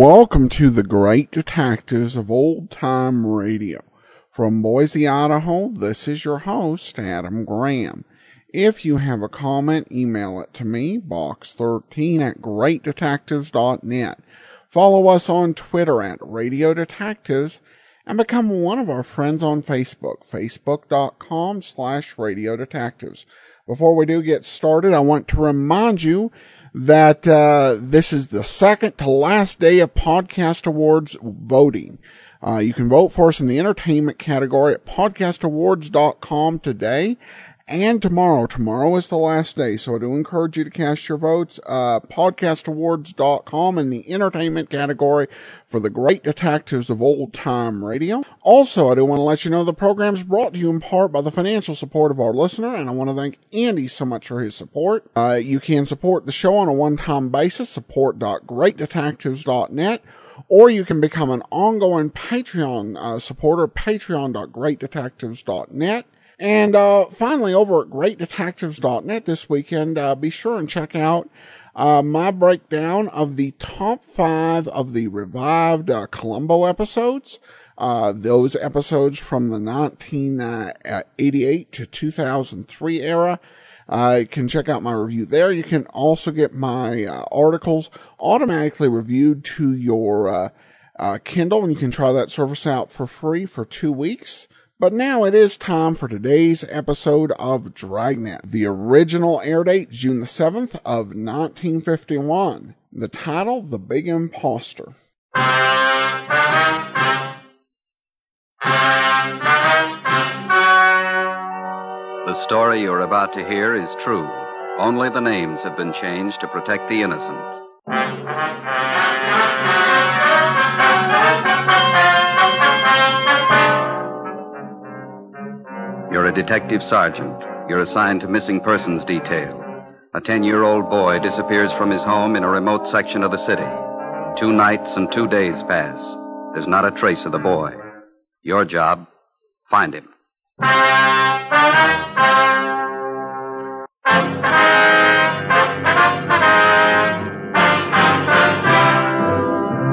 Welcome to the Great Detectives of Old Time Radio. From Boise, Idaho, this is your host, Adam Graham. If you have a comment, email it to me, box13@greatdetectives.net. Follow us on Twitter @Radio Detectives and become one of our friends on Facebook, facebook.com/Radio Detectives. Before we do get started, I want to remind you that this is the second to last day of Podcast Awards voting. You can vote for us in the entertainment category at podcastawards.com today and tomorrow. Tomorrow is the last day, so I do encourage you to cast your votes. Podcastawards.com in the entertainment category for the Great Detectives of Old Time Radio. Also, I do want to let you know the program is brought to you in part by the financial support of our listener, and I want to thank Andy so much for his support. You can support the show on a one-time basis, support.greatdetectives.net, or you can become an ongoing Patreon supporter, patreon.greatdetectives.net. And finally, over at greatdetectives.net this weekend, be sure and check out my breakdown of the top 5 of the revived Columbo episodes. Those episodes from the 1988 to 2003 era. You can check out my review there. You can also get my articles automatically reviewed to your Kindle, and you can try that service out for free for 2 weeks. But now it is time for today's episode of Dragnet. The original air date, June the 7th of 1951. The title, The Big Imposter. The story you're about to hear is true. Only the names have been changed to protect the innocent. You're a detective sergeant. You're assigned to missing persons detail. A 10-year-old boy disappears from his home in a remote section of the city. 2 nights and 2 days pass. There's not a trace of the boy. Your job, find him.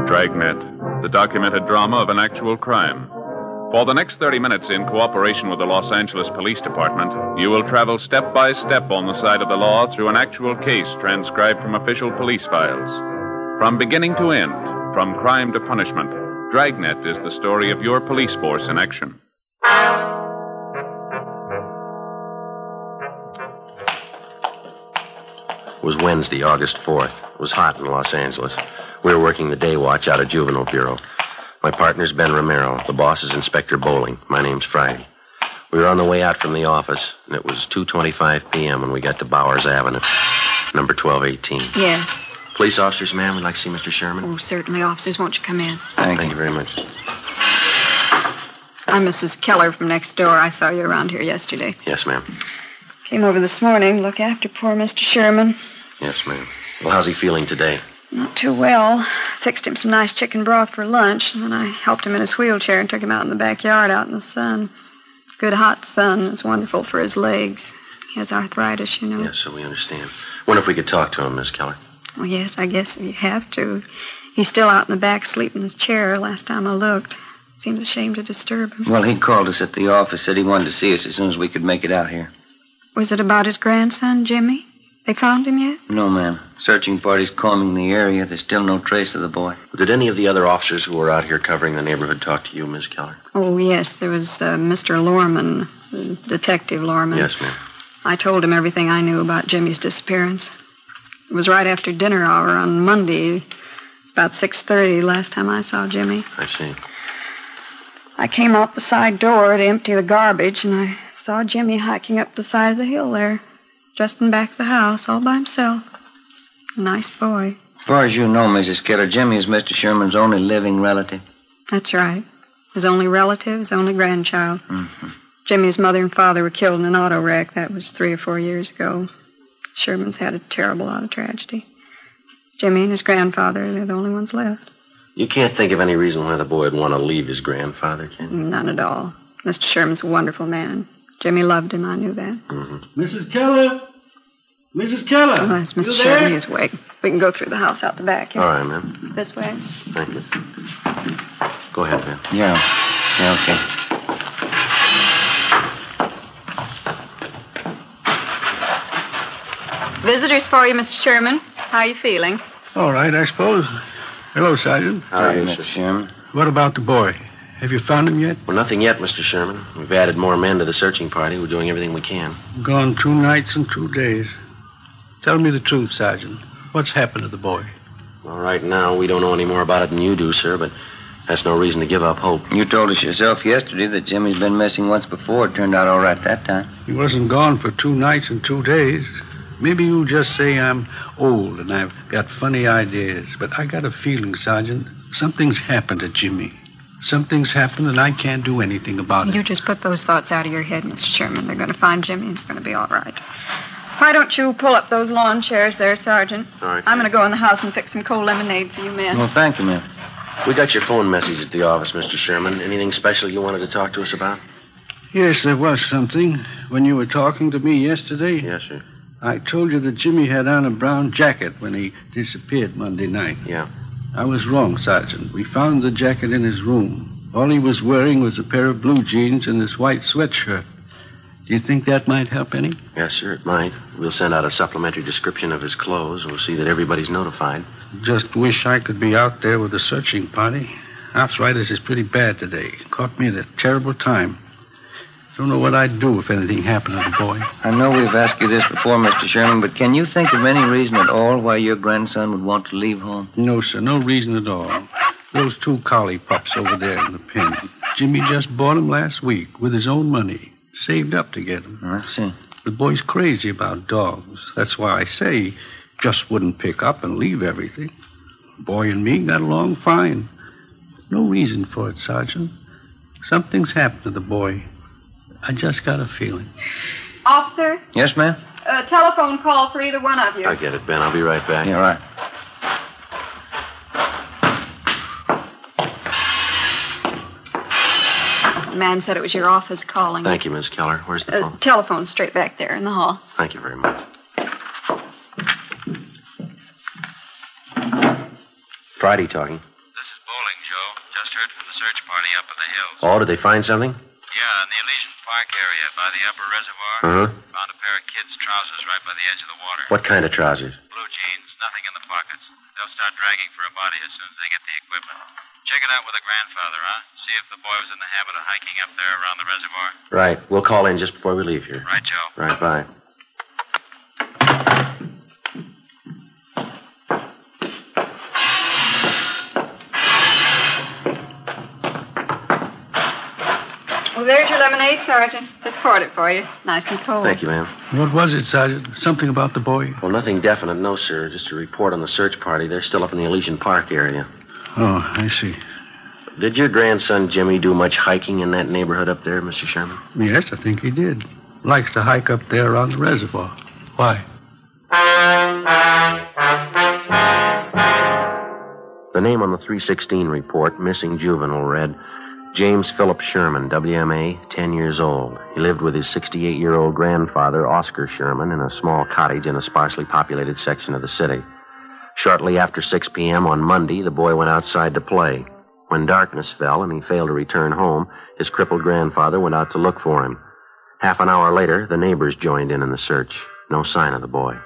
Dragnet, the documented drama of an actual crime. For the next 30 minutes, in cooperation with the Los Angeles Police Department, you will travel step by step on the side of the law through an actual case transcribed from official police files. From beginning to end, from crime to punishment, Dragnet is the story of your police force in action. It was Wednesday, August 4th. It was hot in Los Angeles. We were working the day watch out of Juvenile Bureau. My partner's Ben Romero. The boss is Inspector Bowling. My name's Friday. We were on the way out from the office, and it was 2:25 p.m. when we got to Bowers Avenue, number 1218. Yes. Police officers, ma'am, we'd like to see Mr. Sherman. Oh, certainly, officers. Won't you come in? Thank you very much. I'm Mrs. Keller from next door. I saw you around here yesterday. Yes, ma'am. Came over this morning to look after poor Mr. Sherman. Yes, ma'am. Well, how's he feeling today? Not too well. Fixed him some nice chicken broth for lunch, and then I helped him in his wheelchair and took him out in the backyard out in the sun. Good hot sun. It's wonderful for his legs. He has arthritis, you know. Yes, so we understand. Wonder if we could talk to him, Miss Keller. Well, yes, I guess you have to. He's still out in the back sleeping in his chair last time I looked. Seems a shame to disturb him. Well, he called us at the office, said he wanted to see us as soon as we could make it out here. Was it about his grandson, Jimmy? They found him yet? No, ma'am. Searching party's combing the area. There's still no trace of the boy. Did any of the other officers who were out here covering the neighborhood talk to you, Miss Keller? Oh, yes. There was Mr. Lorman, Detective Lorman. Yes, ma'am. I told him everything I knew about Jimmy's disappearance. It was right after dinner hour on Monday. About 6:30 last time I saw Jimmy. I see. I came out the side door to empty the garbage, and I saw Jimmy hiking up the side of the hill there, just in back of the house, all by himself. A nice boy. As far as you know, Mrs. Keller, Jimmy is Mr. Sherman's only living relative. That's right. His only relative, his only grandchild. Mm-hmm. Jimmy's mother and father were killed in an auto wreck. That was 3 or 4 years ago. Sherman's had a terrible auto tragedy. Jimmy and his grandfather, they're the only ones left. You can't think of any reason why the boy would want to leave his grandfather, can you? None at all. Mr. Sherman's a wonderful man. Jimmy loved him, I knew that. Mm-hmm. Mrs. Keller? Mrs. Keller. Oh, it's Mr. Sherman. He's awake. We can go through the house out the back. Here. All right, ma'am. This way. Thank you. Go ahead, ma'am. Yeah, okay. Visitors for you, Mr. Sherman. How are you feeling? All right, I suppose. Hello, Sergeant. How are you, Mr. Sherman? What about the boy? Have you found him yet? Well, nothing yet, Mr. Sherman. We've added more men to the searching party. We're doing everything we can. Gone 2 nights and 2 days. Tell me the truth, Sergeant. What's happened to the boy? Well, right now, we don't know any more about it than you do, sir, but that's no reason to give up hope. You told us yourself yesterday that Jimmy's been missing once before. It turned out all right that time. He wasn't gone for 2 nights and 2 days. Maybe you'll just say I'm old and I've got funny ideas, but I got a feeling, Sergeant, something's happened to Jimmy. Something's happened and I can't do anything about it. You just put those thoughts out of your head, Mr. Sherman. They're going to find Jimmy and it's going to be all right. Why don't you pull up those lawn chairs there, Sergeant? All right. I'm going to go in the house and fix some cold lemonade for you men. Well, thank you, ma'am. We got your phone message at the office, Mr. Sherman. Anything special you wanted to talk to us about? Yes, there was something. When you were talking to me yesterday, Yes, sir. I told you that Jimmy had on a brown jacket when he disappeared Monday night. Yeah. I was wrong, Sergeant. We found the jacket in his room. All he was wearing was a pair of blue jeans and this white sweatshirt. Do you think that might help any? Yes, sir, it might. We'll send out a supplementary description of his clothes. We'll see that everybody's notified. Just wish I could be out there with the searching party. Arthritis is pretty bad today. Caught me at a terrible time. Don't know what I'd do if anything happened to the boy. I know we've asked you this before, Mr. Sherman, but can you think of any reason at all why your grandson would want to leave home? No, sir, no reason at all. Those 2 collie pups over there in the pen. Jimmy just bought them last week with his own money. Saved up to get them. I see. The boy's crazy about dogs. That's why I say he just wouldn't pick up and leave everything. The boy and me got along fine. No reason for it, Sergeant. Something's happened to the boy. I just got a feeling. Officer, Yes, ma'am? a telephone call for either one of you. I get it, Ben. I'll be right back. Yeah, right. The man said it was your office calling. Thank you, Miss Keller. Where's the phone? Telephone straight back there in the hall. Thank you very much. Friday talking. This is Bowling, Joe. Just heard from the search party up in the hills. Oh, did they find something? Yeah, in the Elysian Park area by the upper reservoir. Uh-huh. Found a pair of kids' trousers right by the edge of the water. What kind of trousers? Blue jeans, nothing in the pockets. They'll start dragging for a body as soon as they get the equipment. Check it out with the grandfather, huh? See if the boy was in the habit of hiking up there around the reservoir. Right. We'll call in just before we leave here. Right, Joe. Right, bye. Well, there's your lemonade, Sergeant. Just poured it for you. Nice and cold. Thank you, ma'am. What was it, Sergeant? Something about the boy? Well, nothing definite, no, sir. Just a report on the search party. They're still up in the Elysian Park area. Oh, I see. Did your grandson Jimmy do much hiking in that neighborhood up there, Mr. Sherman? Yes, I think he did. Likes to hike up there around the reservoir. Why? The name on the 316 report, missing juvenile, read James Philip Sherman, WMA, 10 years old. He lived with his 68-year-old grandfather, Oscar Sherman, in a small cottage in a sparsely populated section of the city. Shortly after 6 p.m. on Monday, the boy went outside to play. When darkness fell and he failed to return home, his crippled grandfather went out to look for him. Half an hour later, the neighbors joined in the search. No sign of the boy.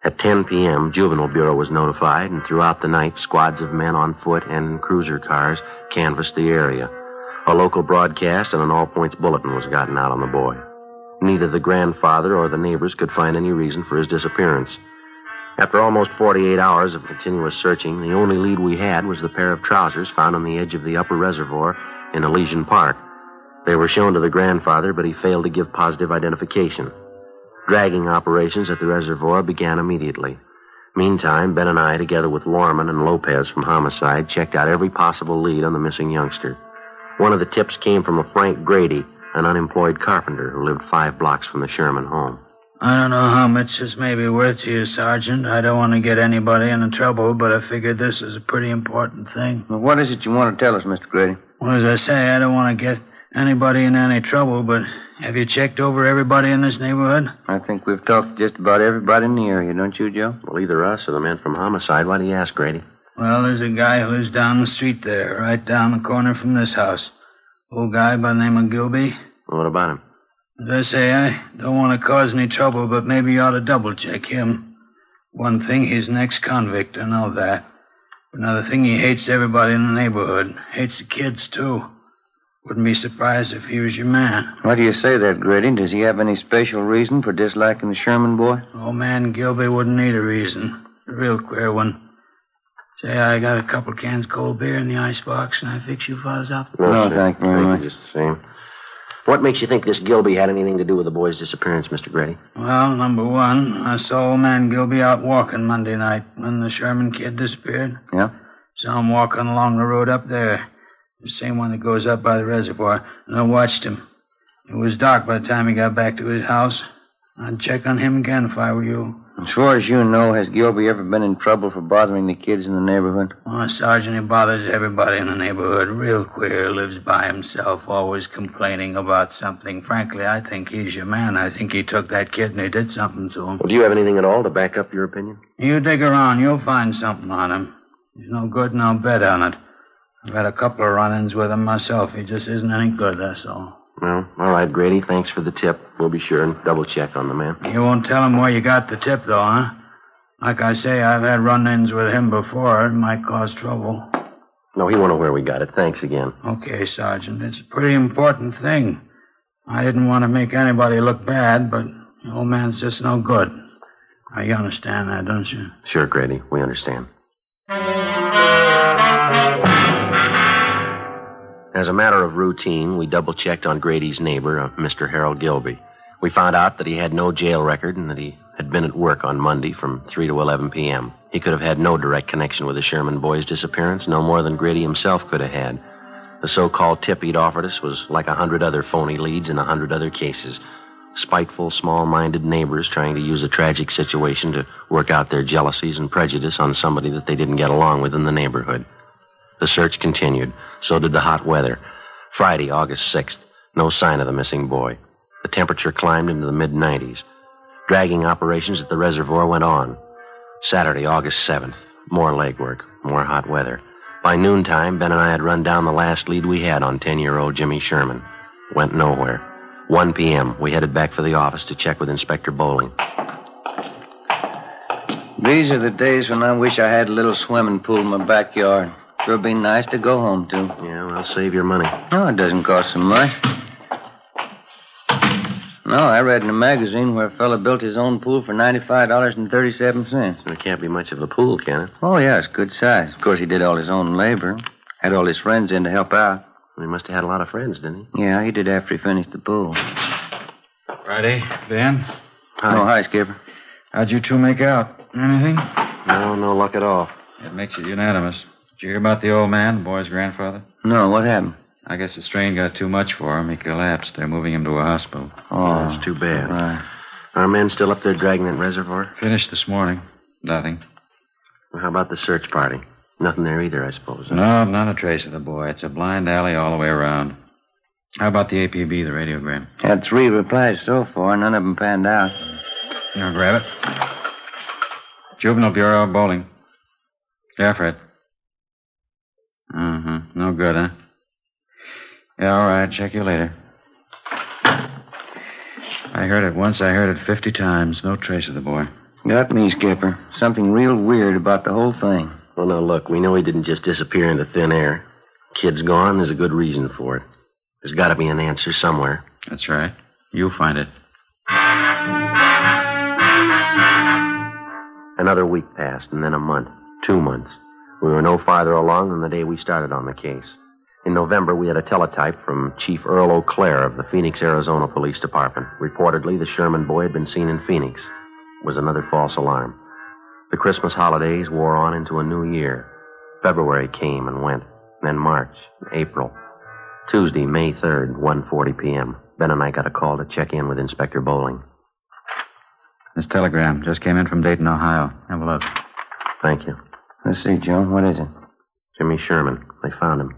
At 10 p.m., Juvenile Bureau was notified, and throughout the night, squads of men on foot and in cruiser cars canvassed the area. A local broadcast and an all-points bulletin was gotten out on the boy. Neither the grandfather or the neighbors could find any reason for his disappearance. After almost 48 hours of continuous searching, the only lead we had was the pair of trousers found on the edge of the upper reservoir in Elysian Park. They were shown to the grandfather, but he failed to give positive identification. Dragging operations at the reservoir began immediately. Meantime, Ben and I, together with Lorman and Lopez from Homicide, checked out every possible lead on the missing youngster. One of the tips came from a Frank Grady, an unemployed carpenter who lived 5 blocks from the Sherman home. I don't know how much this may be worth to you, Sergeant. I don't want to get anybody into trouble, but I figured this is a pretty important thing. Well, what is it you want to tell us, Mr. Grady? Well, as I say, I don't want to get anybody in any trouble, but Have you checked over everybody in this neighborhood? I think we've talked to just about everybody in the area, don't you, Joe? Well, either us or the man from Homicide. Why do you ask, Grady? Well, there's a guy who lives down the street there, right down the corner from this house. Old guy by the name of Gilby. Well, what about him? As I say, I don't want to cause any trouble, but maybe you ought to double-check him. One thing, he's an ex-convict, I know that. Another thing, he hates everybody in the neighborhood. Hates the kids, too. Wouldn't be surprised if he was your man. Why do you say that, Grady? Does he have any special reason for disliking the Sherman boy? Old man Gilby wouldn't need a reason. A real queer one. Say, I got a couple cans cold beer in the icebox, and I fix you fellas up. No, thank you very much. Just the same. What makes you think this Gilby had anything to do with the boy's disappearance, Mr. Grady? Well, number one, I saw old man Gilby out walking Monday night when the Sherman kid disappeared. Yeah? Saw him walking along the road up there. The same one that goes up by the reservoir. And I watched him. It was dark by the time he got back to his house. I'd check on him again if I were you. As far as you know, has Gilby ever been in trouble for bothering the kids in the neighborhood? Oh, Sergeant, he bothers everybody in the neighborhood. Real queer. Lives by himself, always complaining about something. Frankly, I think he's your man. I think he took that kid and he did something to him. Well, do you have anything at all to back up your opinion? You dig around. You'll find something on him. He's no good, and I'll bet on it. I've had a couple of run-ins with him myself. He just isn't any good, that's all. Well, all right, Grady. Thanks for the tip. We'll be sure and double-check on the man. You won't tell him where you got the tip, though, huh? Like I say, I've had run-ins with him before. It might cause trouble. No, he won't know where we got it. Thanks again. Okay, Sergeant. It's a pretty important thing. I didn't want to make anybody look bad, but the old man's just no good. Now, you understand that, don't you? Sure, Grady. We understand. As a matter of routine, we double-checked on Grady's neighbor, Mr. Harold Gilby. We found out that he had no jail record and that he had been at work on Monday from 3 to 11 p.m. He could have had no direct connection with the Sherman boy's disappearance, no more than Grady himself could have had. The so-called tip he'd offered us was like 100 other phony leads in 100 other cases. Spiteful, small-minded neighbors trying to use a tragic situation to work out their jealousies and prejudice on somebody that they didn't get along with in the neighborhood. The search continued. So did the hot weather. Friday, August 6th. No sign of the missing boy. The temperature climbed into the mid-90s. Dragging operations at the reservoir went on. Saturday, August 7th. More legwork. More hot weather. By noontime, Ben and I had run down the last lead we had on 10-year-old Jimmy Sherman. Went nowhere. 1 p.m., we headed back for the office to check with Inspector Bowling. These are the days when I wish I had a little swimming pool in my backyard. Sure be nice to go home to. Yeah, well, save your money. No, it doesn't cost so much. No, I read in a magazine where a fella built his own pool for $95.37. It can't be much of a pool, can it? Oh, yeah, it's good size. Of course, he did all his own labor. Had all his friends in to help out. He must have had a lot of friends, didn't he? Yeah, he did after he finished the pool. Friday, Ben? Hi. Oh, hi, Skipper. How'd you two make out? Anything? No luck at all. It makes it unanimous. Did you hear about the old man, the boy's grandfather? No, what happened? I guess the strain got too much for him. He collapsed. They're moving him to a hospital. Oh, that's too bad. Right. Our men still up there dragging that reservoir? Finished this morning. Nothing. Well, how about the search party? Nothing there either, I suppose. Huh? No, not a trace of the boy. It's a blind alley all the way around. How about the APB, the radiogram? Had 3 replies so far. None of them panned out. Here, grab it. Juvenile Bureau, Bowling. Yeah, Fred. No good, huh? Yeah, all right. Check you later. I heard it once. I heard it 50 times. No trace of the boy. Got me, Skipper. Something real weird about the whole thing. Well, now, look, we know he didn't just disappear into thin air. Kid's gone. There's a good reason for it. There's got to be an answer somewhere. That's right. You'll find it. Another week passed, and then a month. 2 months. We were no farther along than the day we started on the case. In November, we had a teletype from Chief Earl O'Clair of the Phoenix, Arizona Police Department. Reportedly, the Sherman boy had been seen in Phoenix. It was another false alarm. The Christmas holidays wore on into a new year. February came and went. Then March, April. Tuesday, May 3rd, 1:40 p.m. Ben and I got a call to check in with Inspector Bowling. This telegram just came in from Dayton, Ohio. Have a look. Thank you. Let's see, Joe. What is it? Jimmy Sherman. They found him.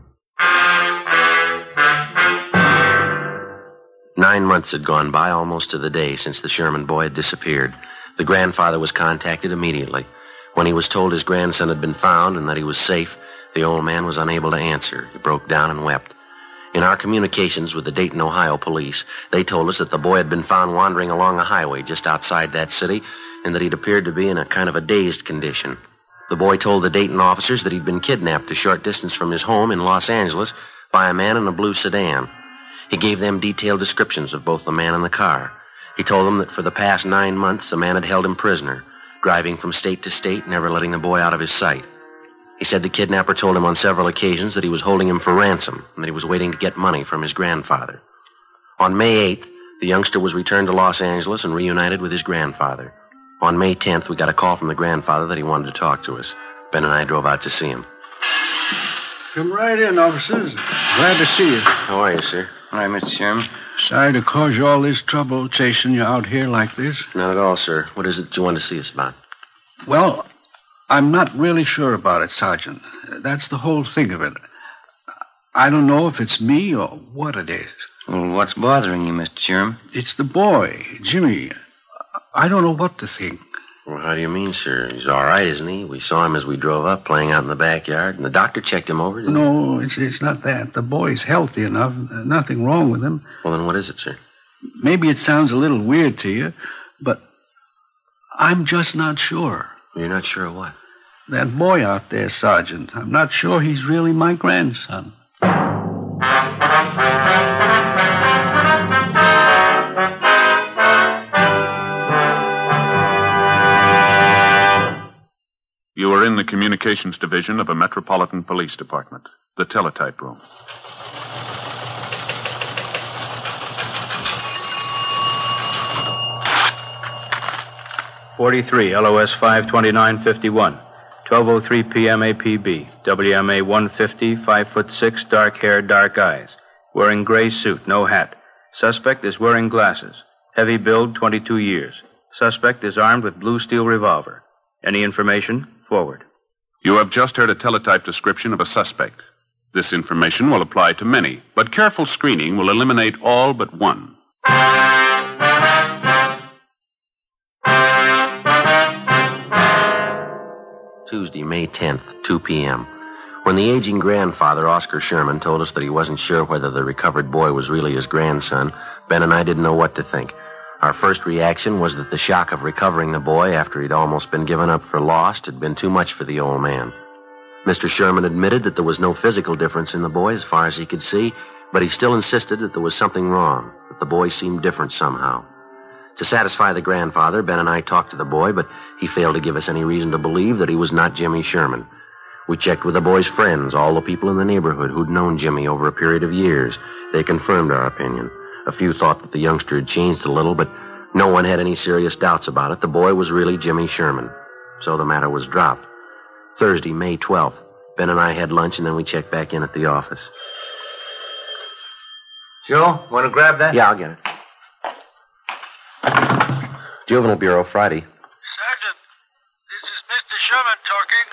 9 months had gone by, almost to the day, since the Sherman boy had disappeared. The grandfather was contacted immediately. When he was told his grandson had been found and that he was safe, the old man was unable to answer. He broke down and wept. In our communications with the Dayton, Ohio police, they told us that the boy had been found wandering along a highway just outside that city and that he'd appeared to be in a kind of a dazed condition. The boy told the Dayton officers that he'd been kidnapped a short distance from his home in Los Angeles by a man in a blue sedan. He gave them detailed descriptions of both the man and the car. He told them that for the past 9 months, the man had held him prisoner, driving from state to state, never letting the boy out of his sight. He said the kidnapper told him on several occasions that he was holding him for ransom and that he was waiting to get money from his grandfather. On May 8th, the youngster was returned to Los Angeles and reunited with his grandfather. On May 10th, we got a call from the grandfather that he wanted to talk to us. Ben and I drove out to see him. Come right in, officers. Glad to see you. How are you, sir? Hi, Mr. Sherman. Sorry to cause you all this trouble chasing you out here like this. Not at all, sir. What is it you want to see us about? Well, I'm not really sure about it, Sergeant. That's the whole thing of it. I don't know if it's me or what it is. Well, what's bothering you, Mr. Sherman? It's the boy, Jimmy. I don't know what to think. Well, how do you mean, sir? He's all right, isn't he? We saw him as we drove up, playing out in the backyard, and the doctor checked him over, didn't he? No, it's not that. The boy's healthy enough. Nothing wrong with him. Well, then what is it, sir? Maybe it sounds a little weird to you, but I'm just not sure. You're not sure of what? That boy out there, Sergeant. I'm not sure he's really my grandson. You are in the communications division of a Metropolitan Police Department, the teletype room. '43 LOS 52951, 12:03 p.m. APB, WMA 150, 5'6", dark hair, dark eyes, wearing gray suit, no hat. Suspect is wearing glasses. Heavy build, 22 years. Suspect is armed with blue steel revolver. Any information? Forward. You have just heard a teletype description of a suspect. This information will apply to many, but careful screening will eliminate all but one. Tuesday, May 10th, 2 p.m. When the aging grandfather, Oscar Sherman, told us that he wasn't sure whether the recovered boy was really his grandson, Ben and I didn't know what to think. Our first reaction was that the shock of recovering the boy after he'd almost been given up for lost had been too much for the old man. Mr. Sherman admitted that there was no physical difference in the boy as far as he could see, but he still insisted that there was something wrong, that the boy seemed different somehow. To satisfy the grandfather, Ben and I talked to the boy, but he failed to give us any reason to believe that he was not Jimmy Sherman. We checked with the boy's friends, all the people in the neighborhood who'd known Jimmy over a period of years. They confirmed our opinion. A few thought that the youngster had changed a little, but no one had any serious doubts about it. The boy was really Jimmy Sherman. So the matter was dropped. Thursday, May 12th. Ben and I had lunch, and then we checked back in at the office. Joe, want to grab that? Yeah, I'll get it. Juvenile Bureau, Friday. Sergeant, this is Mr. Sherman talking.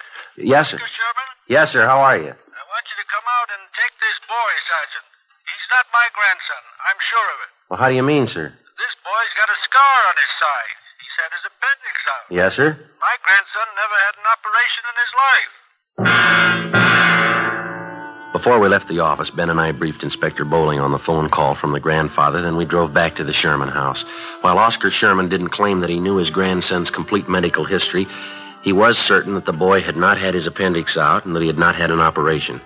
Yes, sir. Mr. Sherman? Yes, sir. How are you? I want you to come out and take this boy, Sergeant. He's not my grandson. I'm sure of it. Well, how do you mean, sir? This boy's got a scar on his side. He's had his appendix out. Yes, sir. My grandson never had an operation in his life. Before we left the office, Ben and I briefed Inspector Bowling on the phone call from the grandfather, then we drove back to the Sherman house. While Oscar Sherman didn't claim that he knew his grandson's complete medical history, he was certain that the boy had not had his appendix out and that he had not had an operation.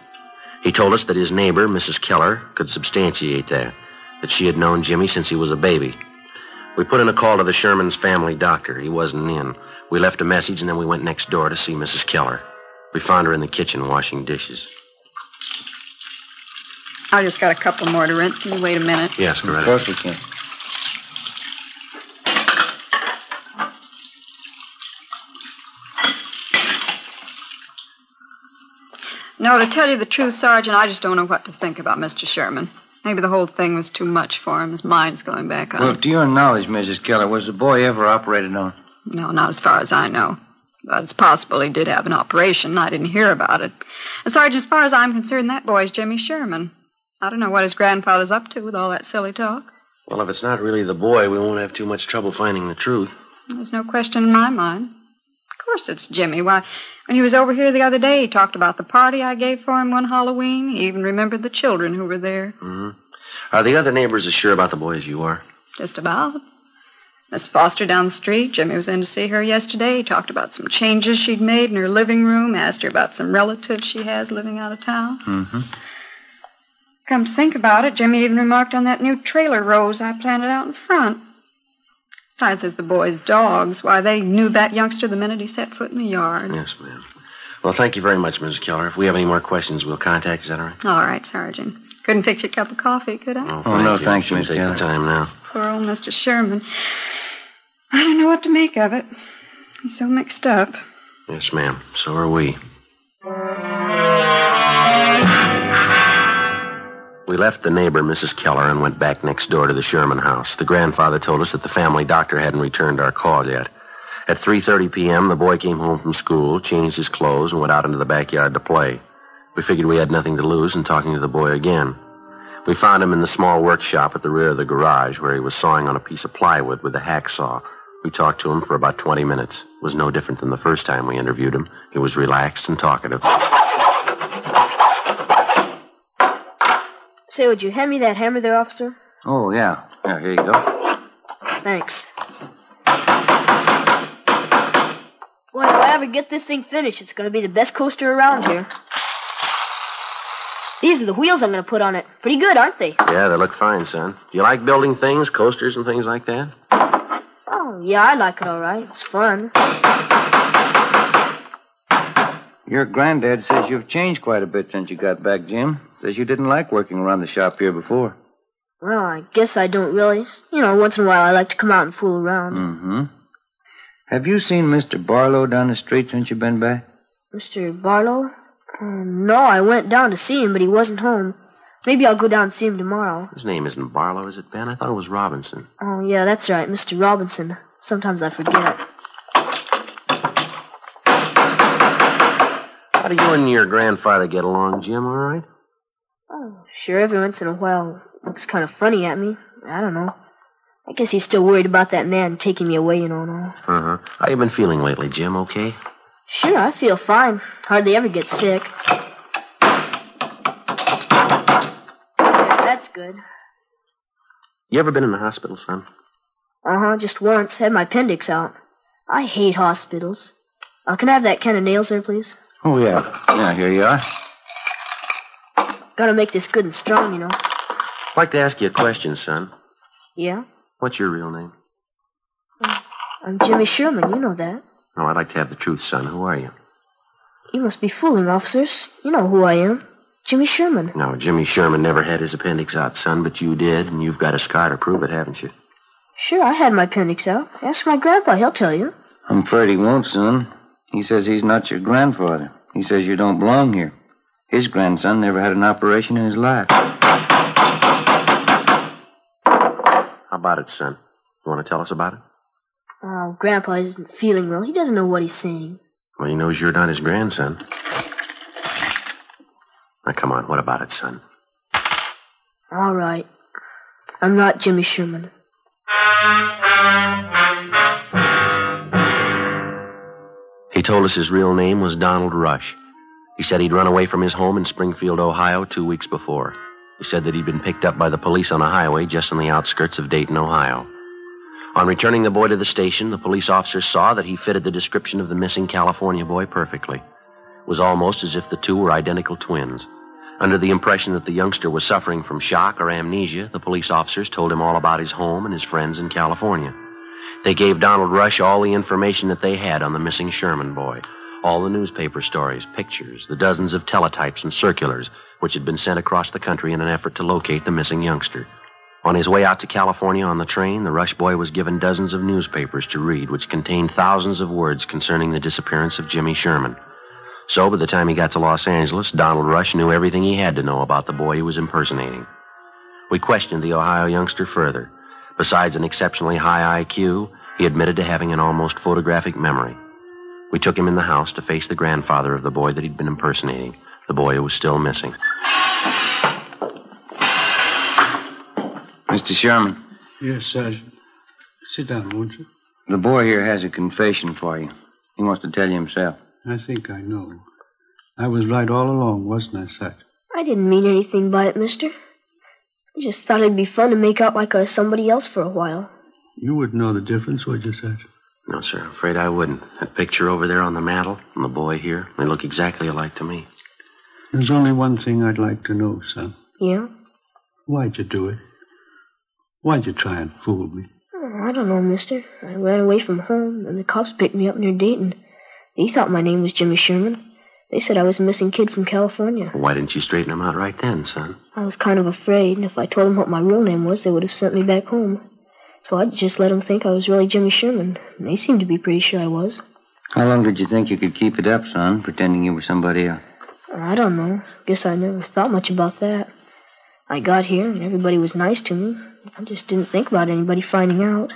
He told us that his neighbor, Mrs. Keller, could substantiate that she had known Jimmy since he was a baby. We put in a call to the Sherman's family doctor. He wasn't in. We left a message, and then we went next door to see Mrs. Keller. We found her in the kitchen washing dishes. I just got a couple more to rinse. Can you wait a minute? Yes, go right Of course we can. No, to tell you the truth, Sergeant, I just don't know what to think about Mr. Sherman. Maybe the whole thing was too much for him. His mind's going back on. Well, to your knowledge, Mrs. Keller, was the boy ever operated on? No, not as far as I know. But it's possible he did have an operation. I didn't hear about it. Sergeant, as far as I'm concerned, that boy's Jimmy Sherman. I don't know what his grandfather's up to with all that silly talk. Well, if it's not really the boy, we won't have too much trouble finding the truth. There's no question in my mind. Of course it's Jimmy. Why, when he was over here the other day, he talked about the party I gave for him one Halloween. He even remembered the children who were there. Mm-hmm. Are the other neighbors as sure about the boy as you are? Just about. Miss Foster down the street, Jimmy was in to see her yesterday. He talked about some changes she'd made in her living room, asked her about some relatives she has living out of town. Mm-hmm. Come to think about it, Jimmy even remarked on that new trailer rose I planted out in front. Besides, as the boy's dogs, why, they knew that youngster the minute he set foot in the yard. Yes, ma'am. Well, thank you very much, Mrs. Keller. If we have any more questions, we'll contact you. Is that all right? All right, Sergeant. Couldn't fix you a cup of coffee, could I? No, thank you, Miss Keller. Take the time now. Poor old Mr. Sherman. I don't know what to make of it. He's so mixed up. Yes, ma'am. So are we. We left the neighbor, Mrs. Keller, and went back next door to the Sherman house. The grandfather told us that the family doctor hadn't returned our call yet. At 3:30 p.m., the boy came home from school, changed his clothes, and went out into the backyard to play. We figured we had nothing to lose in talking to the boy again. We found him in the small workshop at the rear of the garage where he was sawing on a piece of plywood with a hacksaw. We talked to him for about 20 minutes. It was no different than the first time we interviewed him. He was relaxed and talkative. Say, would you hand me that hammer there, officer? Oh, yeah. Yeah, here you go. Thanks. Boy, if I ever get this thing finished, it's going to be the best coaster around here. These are the wheels I'm going to put on it. Pretty good, aren't they? Yeah, they look fine, son. Do you like building things, coasters and things like that? Oh, yeah, I like it all right. It's fun. Your granddad says you've changed quite a bit since you got back, Jim. Says you didn't like working around the shop here before. Well, I guess I don't really. You know, once in a while I like to come out and fool around. Mm-hmm. Have you seen Mr. Barlow down the street since you've been back? Mr. Barlow? No, I went down to see him, but he wasn't home. Maybe I'll go down and see him tomorrow. His name isn't Barlow, is it, Ben? I thought it was Robinson. Oh, yeah, that's right, Mr. Robinson. Sometimes I forget. How do you and your grandfather get along, Jim, all right? Oh, sure, every once in a while looks kind of funny at me. I don't know. I guess he's still worried about that man taking me away, you know, and all. Uh-huh. How you been feeling lately, Jim, okay? Sure, I feel fine. Hardly ever get sick. That's good. You ever been in the hospital, son? Uh-huh, just once. Had my appendix out. I hate hospitals. Can I have that can of nails there, please? Oh, yeah. Yeah, here you are. Gotta make this good and strong, you know. I'd like to ask you a question, son. Yeah? What's your real name? I'm Jimmy Sherman, you know that. No, I'd like to have the truth, son. Who are you? You must be fooling, officers. You know who I am. Jimmy Sherman. No, Jimmy Sherman never had his appendix out, son, but you did, and you've got a scar to prove it, haven't you? Sure, I had my appendix out. Ask my grandpa, he'll tell you. I'm afraid he won't, son. He says he's not your grandfather. He says you don't belong here. His grandson never had an operation in his life. How about it, son? You want to tell us about it? Oh, Grandpa isn't feeling well. He doesn't know what he's saying. Well, he knows you're not his grandson. Now, come on, what about it, son? All right. I'm not Jimmy Sherman. He told us his real name was Donald Rush. He said he'd run away from his home in Springfield, Ohio 2 weeks before. He said that he'd been picked up by the police on a highway just on the outskirts of Dayton, Ohio. On returning the boy to the station, the police officer saw that he fitted the description of the missing California boy perfectly. It was almost as if the two were identical twins. Under the impression that the youngster was suffering from shock or amnesia, the police officers told him all about his home and his friends in California. They gave Donald Rush all the information that they had on the missing Sherman boy, all the newspaper stories, pictures, the dozens of teletypes and circulars which had been sent across the country in an effort to locate the missing youngster. On his way out to California on the train, the Rush boy was given dozens of newspapers to read, which contained thousands of words concerning the disappearance of Jimmy Sherman. So, by the time he got to Los Angeles, Donald Rush knew everything he had to know about the boy he was impersonating. We questioned the Ohio youngster further. Besides an exceptionally high IQ, he admitted to having an almost photographic memory. We took him in the house to face the grandfather of the boy that he'd been impersonating, the boy who was still missing. Mr. Sherman, Yes, Sergeant. Sit down, won't you? The boy here has a confession for you. He wants to tell you himself. I think I know. I was right all along, wasn't I, Sergeant? I didn't mean anything by it, mister. I just thought it'd be fun to make out like I was somebody else for a while. You wouldn't know the difference, would you, Sergeant? No, sir. I'm afraid I wouldn't. That picture over there on the mantel and the boy here, they look exactly alike to me. There's only one thing I'd like to know, son. Yeah? Why'd you do it? Why'd you try and fool me? Oh, I don't know, mister. I ran away from home, and the cops picked me up near Dayton. They thought my name was Jimmy Sherman. They said I was a missing kid from California. Why didn't you straighten them out right then, son? I was kind of afraid, and if I told them what my real name was, they would have sent me back home. So I just let them think I was really Jimmy Sherman. And they seemed to be pretty sure I was. How long did you think you could keep it up, son, pretending you were somebody else? I don't know. Guess I never thought much about that. I got here, and everybody was nice to me. I just didn't think about anybody finding out.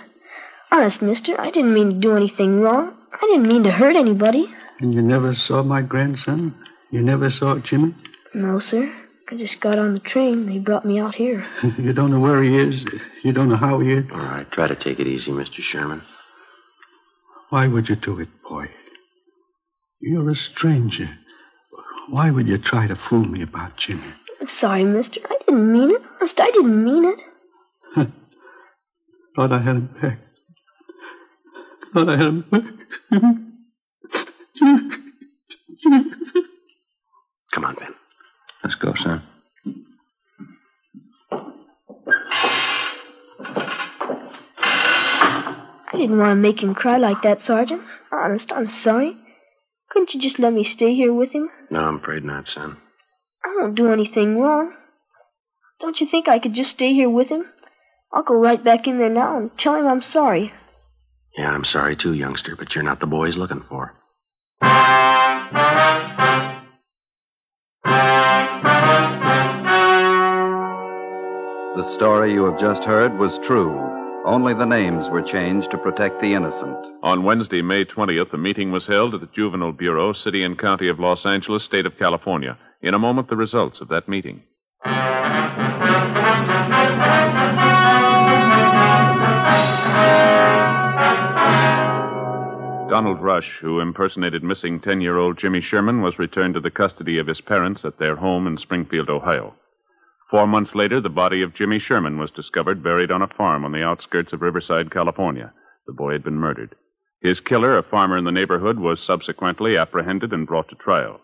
Honest, mister, I didn't mean to do anything wrong. I didn't mean to hurt anybody. And you never saw my grandson? You never saw Jimmy? No, sir. I just got on the train. They brought me out here. You don't know where he is? You don't know how he is? All right, try to take it easy, Mr. Sherman. Why would you do it, boy? You're a stranger. Why would you try to fool me about Jimmy? I'm sorry, mister. I didn't mean it. Honest, I didn't mean it. Thought I had him back. Thought I had him back. Come on, Ben. Let's go, son. I didn't want to make him cry like that, Sergeant. Honest, I'm sorry. Couldn't you just let me stay here with him? No, I'm afraid not, son. I won't do anything wrong. Don't you think I could just stay here with him? I'll go right back in there now and tell him I'm sorry. Yeah, I'm sorry too, youngster, but you're not the boy he's looking for. The story you have just heard was true. Only the names were changed to protect the innocent. On Wednesday, May 20th, a meeting was held at the Juvenile Bureau, City and County of Los Angeles, State of California. In a moment, the results of that meeting. Donald Rush, who impersonated missing 10-year-old Jimmy Sherman, was returned to the custody of his parents at their home in Springfield, Ohio. 4 months later, the body of Jimmy Sherman was discovered buried on a farm on the outskirts of Riverside, California. The boy had been murdered. His killer, a farmer in the neighborhood, was subsequently apprehended and brought to trial.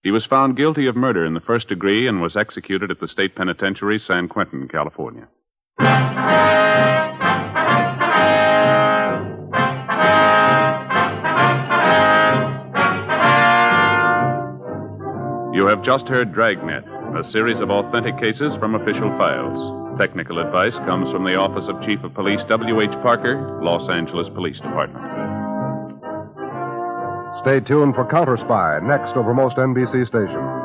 He was found guilty of murder in the first degree and was executed at the state penitentiary, San Quentin, California. You have just heard Dragnet, a series of authentic cases from official files. Technical advice comes from the Office of Chief of Police W.H. Parker, Los Angeles Police Department. Stay tuned for Counter Spy, next over most NBC stations.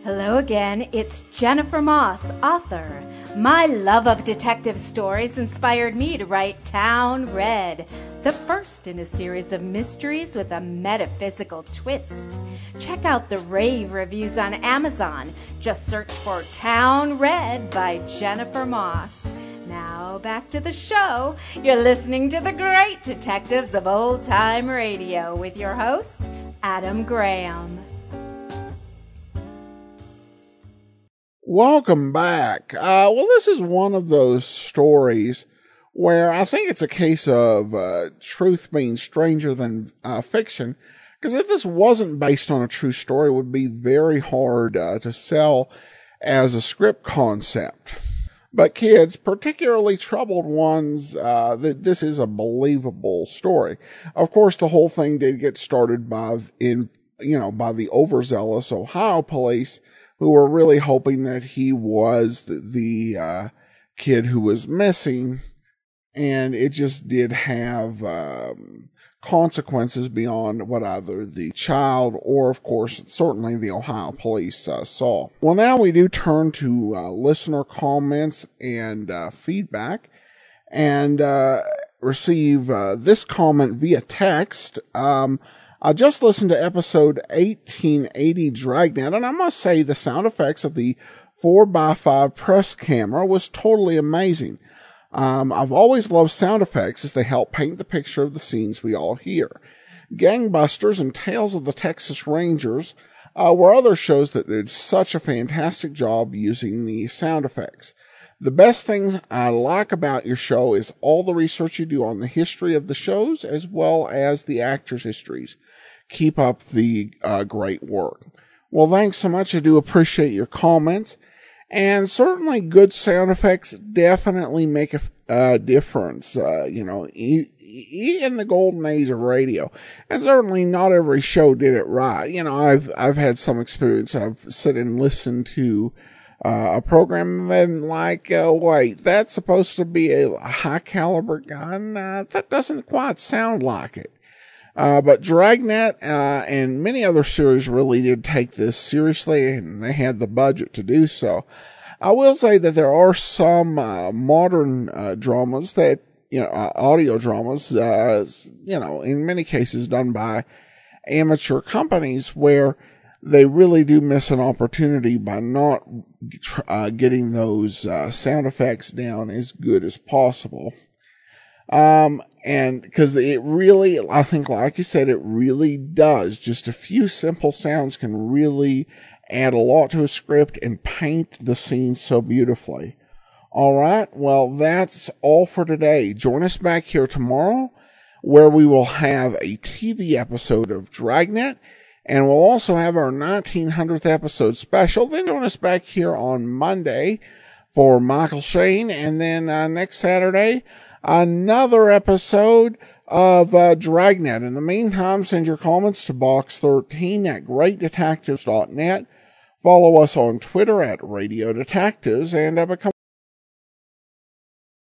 Hello again, it's Jennifer Moss, author. My love of detective stories inspired me to write Town Red, the first in a series of mysteries with a metaphysical twist. Check out the rave reviews on Amazon. Just search for Town Red by Jennifer Moss. Now back to the show. You're listening to the great detectives of old-time radio with your host, Adam Graham. Welcome back. Well, this is one of those stories where I think it's a case of truth being stranger than fiction. Because if this wasn't based on a true story, it would be very hard to sell as a script concept. But kids, particularly troubled ones, this is a believable story. Of course, the whole thing did get started by the overzealous Ohio police, who were really hoping that he was the kid who was missing, and it just did have consequences beyond what either the child or, of course, certainly the Ohio police saw. Well, now we do turn to listener comments and feedback, and receive this comment via text. I just listened to episode 1880 Dragnet, and I must say the sound effects of the 4x5 press camera was totally amazing. I've always loved sound effects as they help paint the picture of the scenes we all hear. Gangbusters and Tales of the Texas Rangers were other shows that did such a fantastic job using the sound effects. The best things I like about your show is all the research you do on the history of the shows as well as the actors' histories. Keep up the great work. Well, thanks so much. I do appreciate your comments. And certainly good sound effects definitely make a difference, in the golden age of radio. And certainly not every show did it right. I've had some experience. I've sit and listened to a program and wait, that's supposed to be a high caliber gun. That doesn't quite sound like it. But Dragnet and many other series really did take this seriously, and they had the budget to do so. I will say that there are some modern dramas that, audio dramas, in many cases done by amateur companies where they really do miss an opportunity by not getting those sound effects down as good as possible. And because it really, I think, like you said, it really does. Just a few simple sounds can really add a lot to a script and paint the scene so beautifully. All right. Well, that's all for today. Join us back here tomorrow where we will have a TV episode of Dragnet, and we'll also have our 1900th episode special. Then join us back here on Monday for Michael Shane, and then next Saturday, another episode of Dragnet. In the meantime, send your comments to box13 at greatdetectives.net. Follow us on Twitter at Radio Detectives, and become